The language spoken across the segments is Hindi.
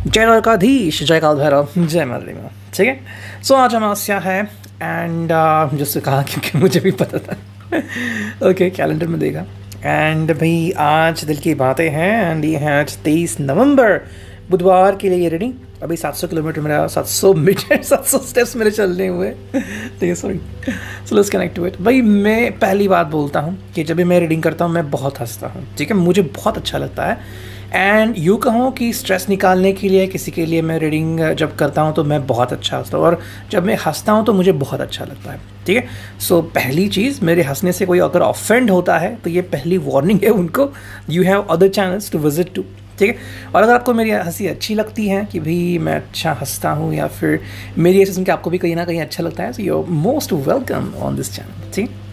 जय द्वारकाधीश, जय काल भैरव, जय माता। ठीक है। सो आज अमावस्या है एंड जिससे कहा क्योंकि मुझे भी पता था। ओके, कैलेंडर में देखा एंड भाई आज दिल की बातें हैं एंड ये है 23 नवंबर बुधवार के लिए रेडी। अभी 700 किलोमीटर मेरा 700 मीटर 700 स्टेप्स मेरे चलने हुए। ठीक है, sorry. So let's connect to it. भाई मैं पहली बात बोलता हूँ कि जब भी मैं रीडिंग करता हूँ मैं बहुत हंसता हूँ। ठीक है, मुझे बहुत अच्छा लगता है एंड यूँ कहूँ कि स्ट्रेस निकालने के लिए किसी के लिए मैं रीडिंग जब करता हूँ तो मैं बहुत अच्छा हंसता हूँ और जब मैं हंसता हूँ तो मुझे बहुत अच्छा लगता है। ठीक है। सो पहली चीज़, मेरे हंसने से कोई अगर ऑफेंड होता है तो ये पहली वार्निंग है उनको। You have other channels to visit too. ठीक है। और अगर आपको मेरी हंसी अच्छी लगती है कि भाई मैं अच्छा हंसता हूँ या फिर मेरी ऐसे सुन के आपको भी कहीं ना कहीं अच्छा लगता है, so you are most welcome on this channel. ठीक है।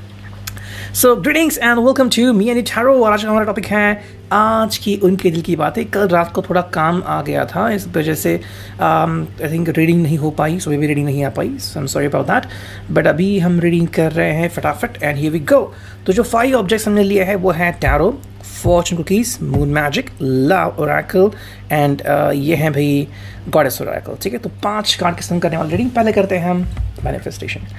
So greetings and welcome to me and tarot. और आज का हमारा टॉपिक है आज की उनके दिल की बातें। कल रात को थोड़ा काम आ गया था, इस वजह से आई थिंक रीडिंग नहीं हो पाई, सुबह भी रीडिंग नहीं आ पाई। So I am sorry about that, but अभी हम रीडिंग कर रहे हैं फटाफट एंड हियर वी गो। तो जो 5 ऑब्जेक्ट्स हमने लिए हैं वो है tarot, Fortune cookies, moon magic, love Oracle and ये हैं भाई गॉडेस ओरेकल। ठीक है। तो 5 कार्ड किस्म करने वाले रीडिंग। पहले करते हैं हम मैनिफेस्टेशन।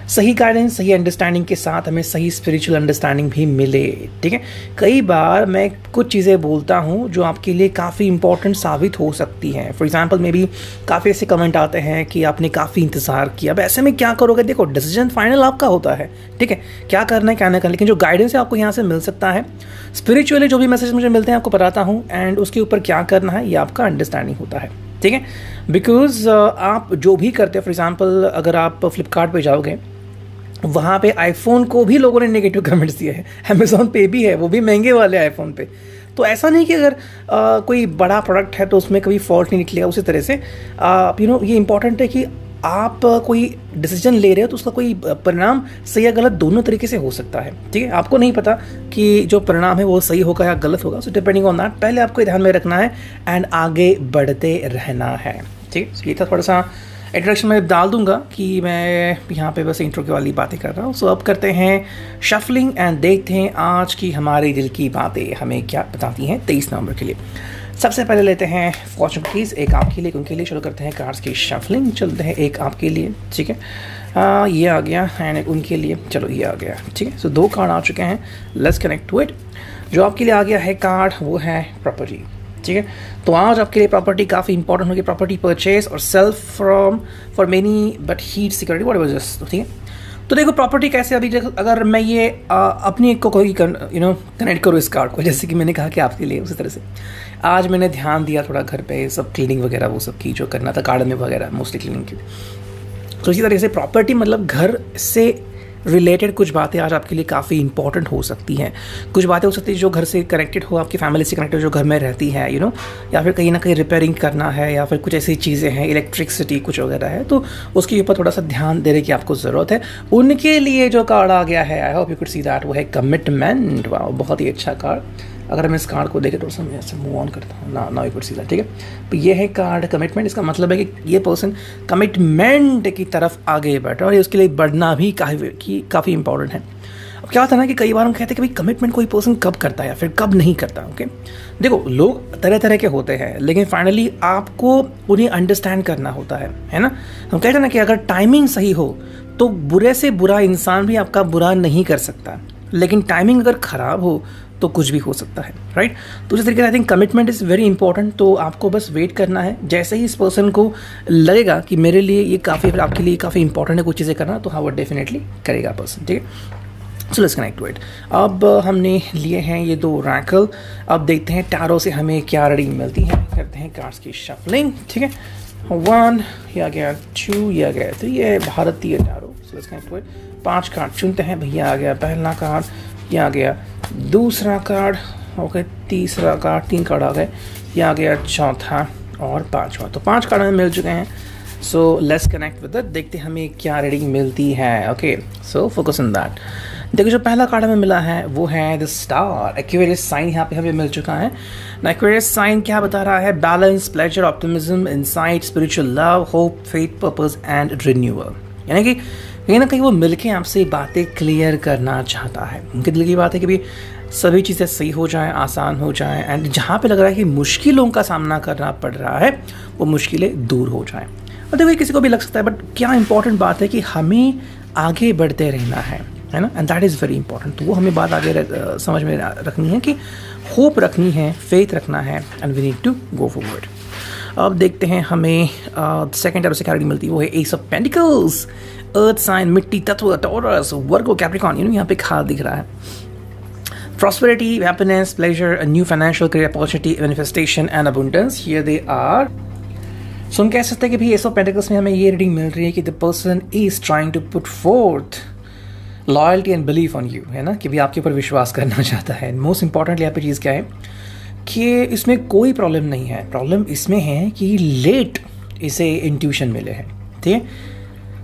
सही गाइडेंस, सही अंडरस्टैंडिंग के साथ हमें सही स्पिरिचुअल अंडरस्टैंडिंग भी मिले। ठीक है। कई बार मैं कुछ चीज़ें बोलता हूँ जो आपके लिए काफ़ी इंपॉर्टेंट साबित हो सकती हैं। फॉर एग्जांपल मे बी काफ़ी ऐसे कमेंट आते हैं कि आपने काफ़ी इंतज़ार किया, अब ऐसे में क्या करोगे? देखो, डिसीजन फाइनल आपका होता है। ठीक है, क्या करना है क्या नहीं करना, लेकिन जो गाइडेंस है आपको यहाँ से मिल सकता है। स्पिरिचुअली जो भी मैसेज मुझे मिलते हैं आपको बताता हूँ एंड उसके ऊपर क्या करना है ये आपका अंडरस्टैंडिंग होता है। ठीक है। बिकॉज आप जो भी करते हैं, फॉर एग्जाम्पल अगर आप फ्लिपकार्ट पर जाओगे वहाँ पे आईफोन को भी लोगों ने नेगेटिव कमेंट्स दिए हैं, अमेज़ॉन पे भी है, वो भी महंगे वाले आईफोन पे। तो ऐसा नहीं कि अगर कोई बड़ा प्रोडक्ट है तो उसमें कभी फॉल्ट नहीं निकलेगा। उसी तरह से ये इंपॉर्टेंट है कि आप कोई डिसीजन ले रहे हो तो उसका कोई परिणाम सही या गलत दोनों तरीके से हो सकता है। ठीक है। आपको नहीं पता कि जो परिणाम है वो सही होगा या गलत होगा। सो डिपेंडिंग ऑन दैट पहले आपको ध्यान में रखना है एंड आगे बढ़ते रहना है। ठीक है। ये था थोड़ा सा इंट्रोडक्शन में डाल दूंगा कि मैं यहाँ पे बस इंट्रो की वाली बातें कर रहा हूँ। सो अब करते हैं शफलिंग एंड देखते हैं आज की हमारी दिल की बातें हमें क्या बताती हैं 23 नवंबर के लिए। सबसे पहले लेते हैं फॉर्चून कुकीज़, एक आपके लिए, उनके लिए। चलो करते हैं कार्ड्स की शफलिंग। चलते हैं एक आपके लिए। ठीक है। ये आ गया एंड एक उनके लिए। चलो ये आ गया। ठीक है। सो 2 कार्ड आ चुके हैं। Let's connect to it. जो आपके लिए आ गया है कार्ड वो है प्रॉपर्टी। ठीक है। तो आज आपके लिए प्रॉपर्टी काफ़ी इंपॉर्टेंट होगी। प्रॉपर्टी परचेज और self from for many but heat security what was this. ठीक है। तो देखो प्रॉपर्टी कैसे, अभी अगर मैं ये अपनी एक को कोई कनेक्ट करूँ इस कार्ड को, जैसे कि मैंने कहा कि आपके लिए, उसी तरह से आज मैंने ध्यान दिया थोड़ा घर पे सब क्लीनिंग वगैरह वो सब की जो करना था गार्डन में वगैरह, मोस्टली क्लीनिंग की। तो इसी तरह से प्रॉपर्टी मतलब घर से रिलेटेड कुछ बातें आज आपके लिए काफ़ी इंपॉर्टेंट हो सकती हैं। कुछ बातें हो सकती है जो घर से कनेक्टेड हो, आपकी फैमिली से कनेक्टेड जो घर में रहती है या फिर कहीं ना कहीं रिपेयरिंग करना है या फिर कुछ ऐसी चीज़ें हैं, इलेक्ट्रिसिटी कुछ वगैरह है, तो उसके ऊपर थोड़ा सा ध्यान देने की आपको ज़रूरत है। उनके लिए जो कार्ड आ गया है, I hope you could see that, वो है कमिटमेंट। वाह, बहुत ही अच्छा कार्ड। अगर मैं इस कार्ड को देखे तो मैं ऐसे मूव ऑन करता हूँ ना यू कुड सी दैट। ठीक है। तो ये है कार्ड कमिटमेंट। इसका मतलब है कि ये पर्सन कमिटमेंट की तरफ आगे बढ़ रहा है और उसके लिए बढ़ना भी काफ़ी इंपॉर्टेंट है। अब क्या होता है ना कि कई बार हम कहते हैं कि भाई कमिटमेंट कोई पर्सन कब करता है या फिर कब नहीं करता। ओके, देखो लोग तरह तरह के होते हैं लेकिन फाइनली आपको उन्हें अंडरस्टैंड करना होता है ना। हम कहते हैं ना कि अगर टाइमिंग सही हो तो बुरे से बुरा इंसान भी आपका बुरा नहीं कर सकता, लेकिन टाइमिंग अगर ख़राब हो तो कुछ भी हो सकता है, राइट। तो इस तरीके से I think commitment is very important. तो आपको बस वेट करना है, जैसे ही इस पर्सन को लगेगा कि मेरे लिए ये काफ़ी, आपके लिए काफ़ी इंपॉर्टेंट है कुछ चीज़ें करना, तो हाँ वो डेफिनेटली करेगा पर्सन। ठीक है। So let's connect to it. अब हमने लिए हैं ये 2 ओरेकल। अब देखते हैं टैरो से हमें क्या रीडिंग मिलती है। करते हैं कार्ड्स की शफलिंग। ठीक है। 1 ये आ गया, 2 ये आ गया, 3 ये भारतीय tarot. So let's connect to it. 5 card चुनते हैं। भैया आ गया पहला कार्ड, ये आ गया दूसरा कार्ड, ओके, तीसरा कार्ड, 3 कार्ड आ गए, ये आ गया चौथा और 5वां। तो 5 कार्ड हमें मिल चुके हैं। सो लेट्स कनेक्ट विद इट। देखते हैं हमें क्या रीडिंग मिलती है। Okay, so focus on that. देखो जो पहला कार्ड हमें मिला है वो है द स्टार। एक्वेरियस साइन यहाँ पे हमें मिल चुका है। एक्वेरियस साइन क्या बता रहा है? Balance, pleasure, optimism, insight, spiritual love, hope, faith, purpose and renewal. यानी कि कहीं ना कहीं वो मिलके आपसे बातें क्लियर करना चाहता है। उनके दिल की बात है कि भाई सभी चीज़ें सही हो जाएं, आसान हो जाएं, एंड जहाँ पे लग रहा है कि मुश्किलों का सामना करना पड़ रहा है वो मुश्किलें दूर हो जाएं। और देखो किसी को भी लग सकता है, बट क्या इंपॉर्टेंट बात है कि हमें आगे बढ़ते रहना है ना, and that is very important. तो वो हमें बात आगे समझ में रखनी है कि होप रखनी है, फेथ रखना है, and we need to go forward. अब देखते हैं हमें सेकेंड तरफ से क्लैरिटी मिलती है, वो है ace of pentacles, earth sign, मिट्टी तत्व, टॉरस, वर्गो, कैप्रिकॉर्न। यहाँ पे खाल दिख रहा है। Prosperity, happiness, pleasure, a new financial career opportunity, manifestation and abundance. Here they are. So हम कह सकते हैं कि भी एस ऑफ पेंटिकल्स में हमें ये रीडिंग मिल रही है कि the person is trying to put forth loyalty and belief on you, है ना, कि भी आपके ऊपर विश्वास करना चाहता है। मोस्ट इंपॉर्टेंटली यहाँ पे चीज़ क्या है कि इसमें कोई प्रॉब्लम नहीं है। प्रॉब्लम इसमें है कि लेट इसे इंट्यूशन मिले हैं, ठीक है।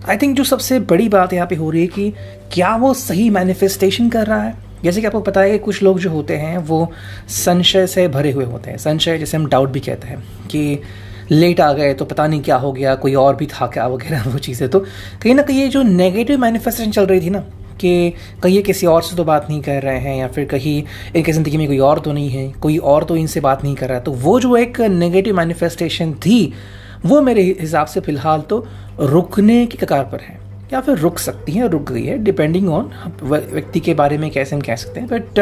आई थिंक जो सबसे बड़ी बात यहाँ पे हो रही है कि क्या वो सही मैनिफेस्टेशन कर रहा है। जैसे कि आपको पता है कि कुछ लोग जो होते हैं वो संशय से भरे हुए होते हैं। संशय जैसे हम डाउट भी कहते हैं कि लेट आ गए तो पता नहीं क्या हो गया, कोई और भी था क्या वगैरह वो चीज़ें। तो कहीं ना कहीं ये जो नेगेटिव मैनिफेस्टेशन चल रही थी ना, कि कहीं ये किसी और से तो बात नहीं कर रहे हैं, या फिर कहीं इनकी ज़िंदगी में कोई और तो नहीं है, कोई और तो इनसे बात नहीं कर रहा है, तो वो जो एक नेगेटिव मैनिफेस्टेशन थी वो मेरे हिसाब से फ़िलहाल तो रुकने की कगार पर है, या फिर रुक सकती है, रुक गई है, डिपेंडिंग ऑन व्यक्ति के बारे में कैसे हम कह सकते हैं। बट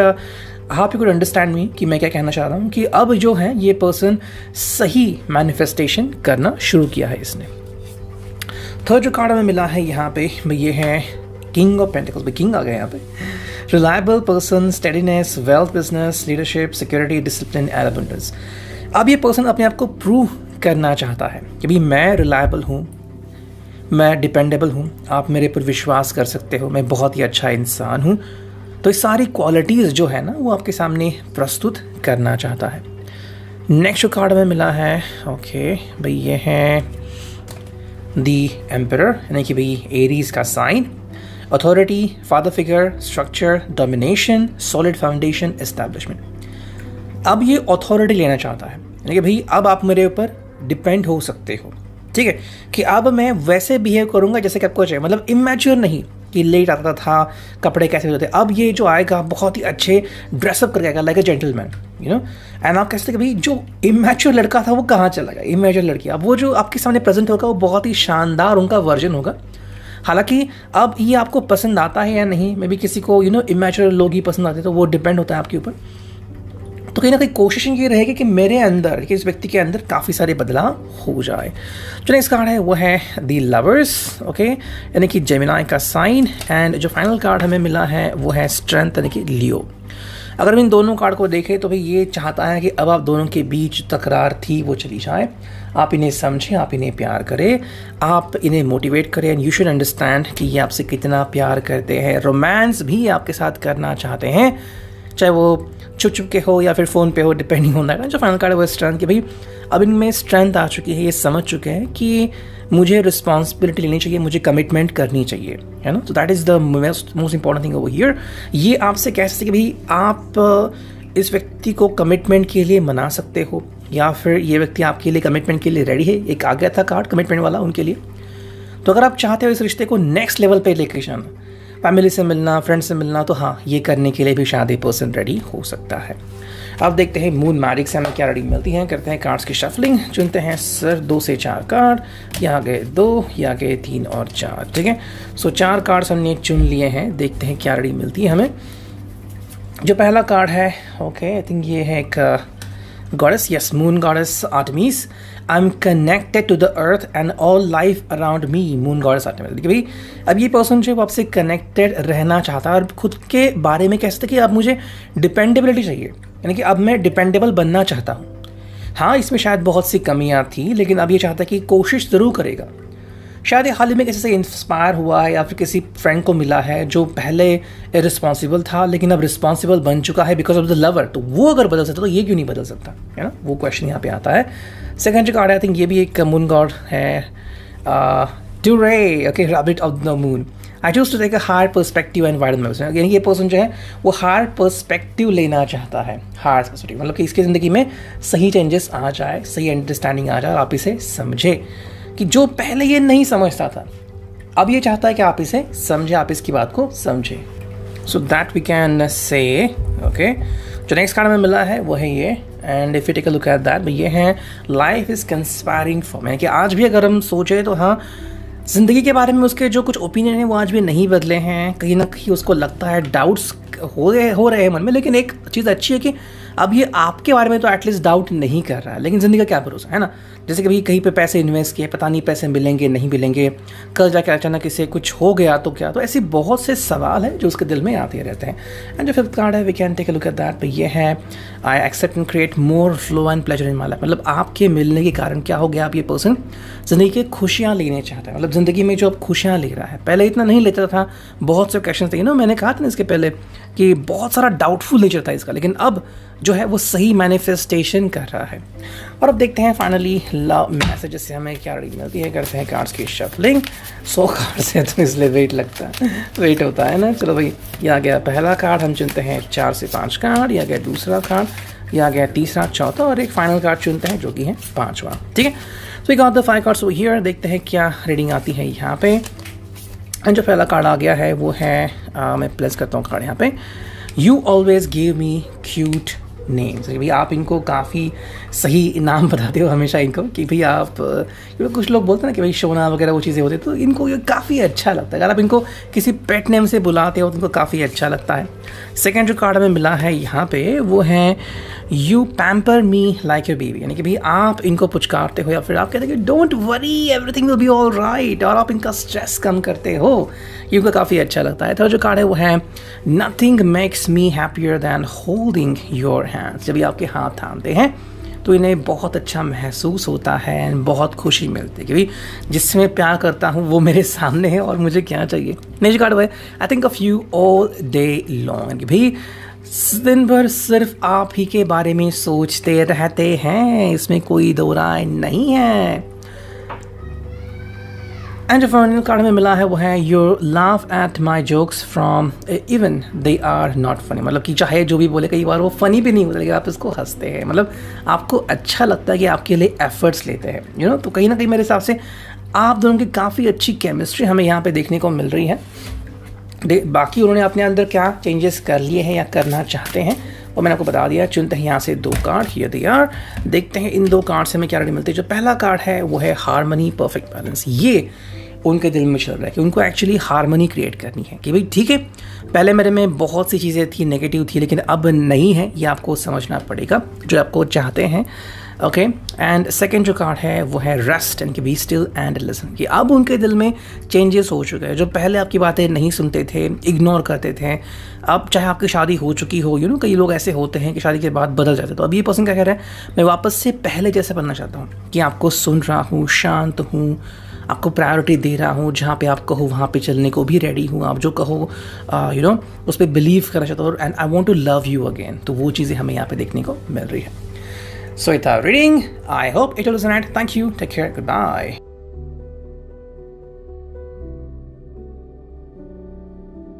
आप यू कुड अंडरस्टैंड मी कि मैं क्या कहना चाह रहा हूँ कि अब जो है ये पर्सन सही मैनिफेस्टेशन करना शुरू किया है इसने। थर्ड जो कार्ड हमें मिला है यहाँ पे ये है किंग ऑफ पेंटिकल्स। किंग आ गया यहाँ पे। Reliable person, steadiness, wealth, business, leadership, security, discipline and abundance. अब ये पर्सन अपने आप को प्रूव करना चाहता है कि भाई मैं रिलायबल हूँ, मैं डिपेंडेबल हूँ, आप मेरे पर विश्वास कर सकते हो, मैं बहुत ही अच्छा इंसान हूँ। तो ये सारी क्वालिटीज़ जो है ना वो आपके सामने प्रस्तुत करना चाहता है। नेक्स्ट जो कार्ड हमें मिला है ओके भाई ये है दी एम्परर, यानी कि भाई एरीज का sign. Authority, father figure, structure, domination, solid foundation, establishment. अब ये अथॉरिटी लेना चाहता है, यानी कि भाई अब आप मेरे ऊपर डिपेंड हो सकते हो, ठीक है, कि अब मैं वैसे बिहेव करूंगा जैसे कि आपको चाहिए। मतलब इमेच्योर नहीं कि लेट आता था, कपड़े कैसे होते, अब ये जो आएगा बहुत ही अच्छे ड्रेसअप करके आएगा like a gentleman, you know. And आप कहते हैं कि भाई जो इमेच्योर लड़का था वो कहाँ चला गया, इमेच्योर लड़की। अब वो जो आपके सामने प्रेजेंट होगा वो बहुत ही शानदार उनका वर्जन होगा। हालांकि अब ये आपको पसंद आता है या नहीं, मे बी किसी को इमेच्योर लोग ही पसंद आते हैं, तो वो डिपेंड होता है आपके ऊपर। तो कहीं ना कहीं कोशिश ये रहेगी कि मेरे अंदर, कि इस व्यक्ति के अंदर काफ़ी सारे बदलाव हो जाए। जो नेक्स्ट कार्ड है वो है दी लवर्स, ओके, यानी कि जेमिनाई का साइन। एंड जो फाइनल कार्ड हमें मिला है वो है स्ट्रेंथ, यानी कि लियो। अगर हम इन दोनों कार्ड को देखें तो भाई ये चाहता है कि अब आप दोनों के बीच तकरार थी वो चली जाए, आप इन्हें समझें, आप इन्हें प्यार करें, आप इन्हें मोटिवेट करें, एंड यू शुड अंडरस्टैंड कि ये आपसे कितना प्यार करते हैं। रोमांस भी आपके साथ करना चाहते हैं, चाहे वो छुप छुप के हो या फिर फ़ोन पे हो, डिपेंडिंग ऑन दैट। जो फाइनल कार्ड है वो स्ट्रेंथ, कि भाई अब इनमें स्ट्रेंथ आ चुकी है, ये समझ चुके हैं कि मुझे रिस्पॉन्सिबिलिटी लेनी चाहिए, मुझे कमिटमेंट करनी चाहिए, है ना। तो that is the most important thing over here. ये आपसे कह सकते कि भाई आप इस व्यक्ति को कमिटमेंट के लिए मना सकते हो, या फिर ये व्यक्ति आपके लिए कमिटमेंट के लिए रेडी है। एक आ गया था कार्ड कमिटमेंट वाला उनके लिए। तो अगर आप चाहते हो इस रिश्ते को नेक्स्ट लेवल पे लेके जाना, फैमिली से मिलना, फ्रेंड से मिलना, तो हाँ ये करने के लिए भी शायद ये पर्सन रेडी हो सकता है। अब देखते हैं मून मैजिक से हमें क्या रीडिंग मिलती है। करते हैं कार्ड्स की शफलिंग, चुनते हैं सर 2 से 4 कार्ड। यहाँ गए 2, यहाँ गए 3 और 4, ठीक है। सो 4 कार्ड्स हमने चुन लिए हैं, देखते हैं क्या रीडिंग मिलती है हमें। जो पहला कार्ड है ओके, आई थिंक ये है एक goddess, yes, moon goddess Artemis. I'm connected to the earth and all life around me, moon goddess Artemis। कि भाई अब ये पर्सन जो आपसे कनेक्टेड रहना चाहता है और खुद के बारे में कह सकते कि अब मुझे डिपेंडेबिलिटी चाहिए, यानी कि अब मैं डिपेंडेबल बनना चाहता हूँ। हाँ इसमें शायद बहुत सी कमियाँ थी, लेकिन अब ये चाहता है कि कोशिश ज़रूर करेगा। शायद ये हाल ही में किसी से इंस्पायर हुआ है या फिर किसी फ्रेंड को मिला है जो पहले इरिस्पॉन्सिबल था लेकिन अब रिस्पॉन्सिबल बन चुका है बिकॉज ऑफ द लवर। तो वो अगर बदल सकता तो ये क्यों नहीं बदल सकता, है ना, वो क्वेश्चन यहाँ पे आता है। सेकंड जो कार्ड है आई थिंक ये भी एक मून गॉड है, डूरे, okay, rabbit of the moon. I choose to take a higher perspective and widen my, यानी ये पर्सन जो है वो हायर पर्सपेक्टिव लेना चाहता है। हायर पर्सपेक्टिव मतलब कि इसकी ज़िंदगी में सही चेंजेस आ जाए, सही अंडरस्टैंडिंग आ जाए और आप इसे समझे कि जो पहले ये नहीं समझता था, अब ये चाहता है कि आप इसे समझे, आप इसकी बात को समझे। So that we can say okay. जो नेक्स्ट कार्ड में मिला है वो है ये, and if you take a look at that, ये है life is conspiring for me, कि आज भी अगर हम सोचे तो हाँ, ज़िंदगी के बारे में उसके जो कुछ ओपिनियन है वो आज भी नहीं बदले हैं। कहीं ना कहीं उसको लगता है, डाउट्स हो रहे हैं मन में, लेकिन एक चीज़ अच्छी है कि अब ये आपके बारे में तो एटलीस्ट डाउट नहीं कर रहा है। लेकिन ज़िंदगी का क्या भरोसा है ना, जैसे कि भाई कहीं पे पैसे इन्वेस्ट किए, पता नहीं पैसे मिलेंगे नहीं मिलेंगे, कल जाके अचानक किसी कुछ हो गया तो क्या। तो ऐसे बहुत से सवाल हैं जो उसके दिल में आते रहते हैं। एंड जो फिफ्थ कार्ड है we can take a look at that, ये है I accept and create more flow and pleasure in my life. मतलब आपके मिलने के कारण क्या हो गया, आप ये पर्सन ज़िंदगी की खुशियाँ लेने चाहता है। मतलब ज़िंदगी में जो अब खुशियाँ ले रहा है, पहले इतना नहीं लेता था, बहुत से क्वेश्चन थे ना, मैंने कहा था ना इसके पहले कि बहुत सारा डाउटफुल नेचर था इसका, लेकिन अब जो है वो सही मैनिफेस्टेशन कर रहा है। और अब देखते हैं फाइनली लव मैसेज से हमें क्या रीडिंग मिलती है। करते हैं कार्ड्स की शफलिंग। 100 कार्ड्स है तो इसलिए वेट होता है ना। चलो भाई, ये आ गया पहला कार्ड, हम चुनते हैं 4 से 5 कार्ड, ये आ गया दूसरा कार्ड, ये आ गया तीसरा, चौथा, और एक फाइनल कार्ड चुनते हैं जो कि है 5वां। ठीक है, तो we got the 5 cards over here. देखते हैं क्या रीडिंग आती है यहाँ पे। एंड जो पहला कार्ड आ गया है वो है, मैं प्लेस करता हूँ कार्ड यहाँ पे, you always give me cute names. भाई आप इनको काफ़ी सही नाम बताते हो हमेशा इनको, कि भाई आप कुछ लोग बोलते हैं ना कि भाई शोना वगैरह वो चीज़ें होती है, तो इनको ये काफ़ी अच्छा लगता है। अगर आप इनको किसी पेट नेम से बुलाते हो तो इनको काफ़ी अच्छा लगता है। सेकेंड जो कार्ड हमें मिला है यहाँ पे वो है you pamper me like your baby, यानी कि भाई आप इनको पुचकारते हो या फिर आप कहते हैं कि don't worry everything will be all right, और आप इनका स्ट्रेस कम करते हो, ये उनको काफ़ी अच्छा लगता है। थर्ड जो कार्ड है वो है nothing makes me happier than holding your hands. जब ये आपके हाथ थामते हैं तो इन्हें बहुत अच्छा महसूस होता है एंड बहुत खुशी मिलती है कि भाई जिससे मैं प्यार करता हूँ वो मेरे सामने है और मुझे क्या चाहिए। नेक्स्ट कार्ड है I think of you all day long, कि भाई दिन भर सिर्फ आप ही के बारे में सोचते रहते हैं, इसमें कोई दो राय नहीं है। एंड जो फाइनल कार्ड में मिला है वो है your laugh at my jokes from even they are not funny, मतलब कि चाहे जो भी बोले कई बार वो फनी भी नहीं होता लेकिन आप इसको हंसते हैं, मतलब आपको अच्छा लगता है कि आपके लिए एफर्ट्स लेते हैं, यू नो। तो कहीं ना कहीं मेरे हिसाब से आप दोनों की काफ़ी अच्छी केमिस्ट्री हमें यहाँ पे देखने को मिल रही है। बाकी उन्होंने अपने अंदर क्या चेंजेस कर लिए हैं या करना चाहते हैं और मैंने आपको बता दिया। चुनते हैं यहाँ से 2 कार्ड, ये दे आर। देखते हैं इन 2 कार्ड से हमें क्या रीडिंग मिलती है। जो पहला कार्ड है वो है हार्मनी परफेक्ट बैलेंस। ये उनके दिल में चल रहा है कि उनको एक्चुअली हार्मनी क्रिएट करनी है, कि भाई ठीक है पहले मेरे में बहुत सी चीज़ें थी नेगेटिव थी लेकिन अब नहीं है, ये आपको समझना पड़ेगा जो आपको चाहते हैं। ओके, एंड सेकेंड जो कार्ड है वो है रेस्ट एंड कि बी स्टिल एंड लिसन, कि अब उनके दिल में चेंजेस हो चुके हैं। जो पहले आपकी बातें नहीं सुनते थे, इग्नोर करते थे, अब चाहे आपकी शादी हो चुकी हो, यू नो कई लोग ऐसे होते हैं कि शादी के बाद बदल जाते, तो अब ये पर्सन क्या कह रहा है, मैं वापस से पहले जैसे बनना चाहता हूँ कि आपको सुन रहा हूँ, शांत हूँ, आपको प्रायोरिटी दे रहा हूँ, जहाँ पे आप कहो वहाँ पे चलने को भी रेडी हूँ, आप जो कहो यू नो उस पर बिलीव करना चाहता हूँ, and I want to love you again. तो वो चीज़ें हमें यहाँ पे देखने को मिल रही है। So it's our reading. I hope it will resonate. Thank you. Take care. Goodbye.